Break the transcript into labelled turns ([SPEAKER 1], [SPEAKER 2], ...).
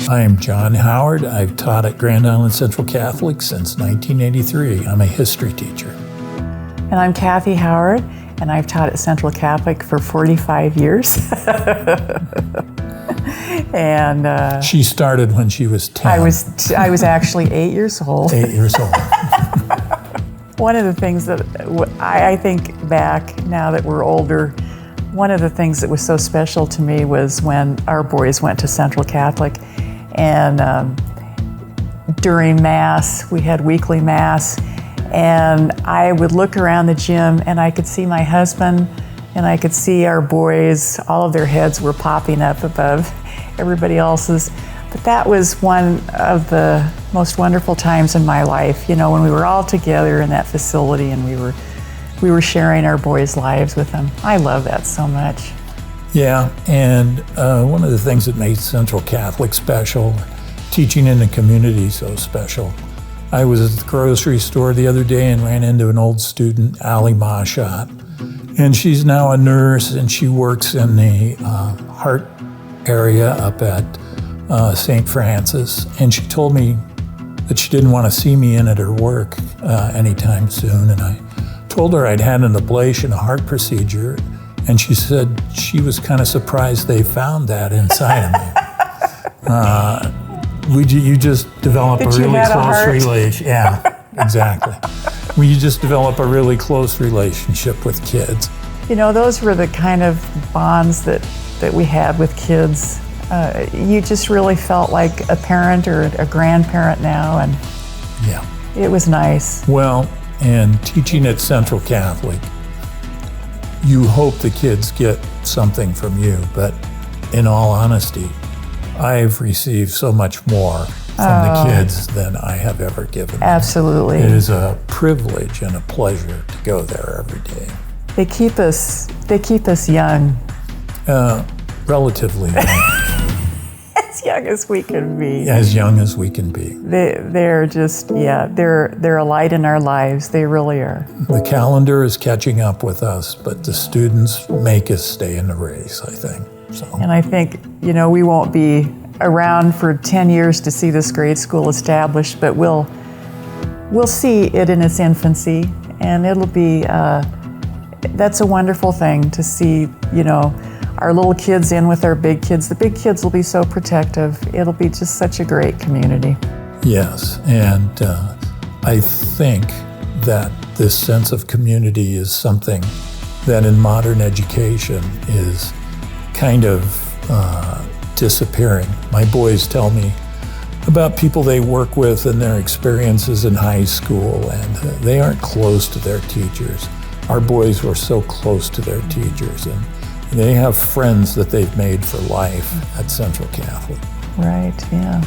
[SPEAKER 1] I am John Howard. I've taught at Grand Island Central Catholic since 1983. I'm a history teacher.
[SPEAKER 2] And I'm Kathy Howard, and I've taught at Central Catholic for 45 years. And
[SPEAKER 1] she started when she was 10.
[SPEAKER 2] I was actually 8 years old.
[SPEAKER 1] 8 years old.
[SPEAKER 2] One of the things that I think back now that we're older, one of the things that was so special to me was when our boys went to Central Catholic, and during Mass, we had weekly Mass, and I would look around the gym and I could see my husband and I could see our boys, all of their heads were popping up above everybody else's. But that was one of the most wonderful times in my life, you know, when we were all together in that facility and we were sharing our boys' lives with them. I love that so much.
[SPEAKER 1] Yeah, and one of the things that made Central Catholic special, teaching in the community so special. I was at the grocery store the other day and ran into an old student, Allie Mashot, and she's now a nurse and she works in the heart area up at St. Francis, and she told me that she didn't want to see me in at her work anytime soon, and I told her I'd had an ablation, a heart procedure, and she said she was kind of surprised they found that inside of me. You just develop a really close relationship. Yeah, exactly. You just develop a really close relationship with kids.
[SPEAKER 2] You know, those were the kind of bonds that we had with kids. You just really felt like a parent or a grandparent now, and
[SPEAKER 1] yeah,
[SPEAKER 2] it was nice.
[SPEAKER 1] Well, and teaching at Central Catholic, you hope the kids get something from you, but in all honesty, I've received so much more from the kids than I have ever given them.
[SPEAKER 2] Absolutely.
[SPEAKER 1] It is a privilege and a pleasure to go there every day.
[SPEAKER 2] They keep us young.
[SPEAKER 1] Relatively young.
[SPEAKER 2] As young as we can be.
[SPEAKER 1] As young as we can be.
[SPEAKER 2] They're just, yeah, they're a light in our lives. They really are.
[SPEAKER 1] The calendar is catching up with us, but the students make us stay in the race, I think. So.
[SPEAKER 2] And I think, you know, we won't be around for 10 years to see this grade school established, but we'll see it in its infancy, and it'll be, that's a wonderful thing to see, you know, our little kids in with our big kids. The big kids will be so protective. It'll be just such a great community.
[SPEAKER 1] Yes, and I think that this sense of community is something that in modern education is kind of disappearing. My boys tell me about people they work with and their experiences in high school, and they aren't close to their teachers. Our boys were so close to their teachers, and they have friends that they've made for life at Central Catholic.
[SPEAKER 2] Right, yeah.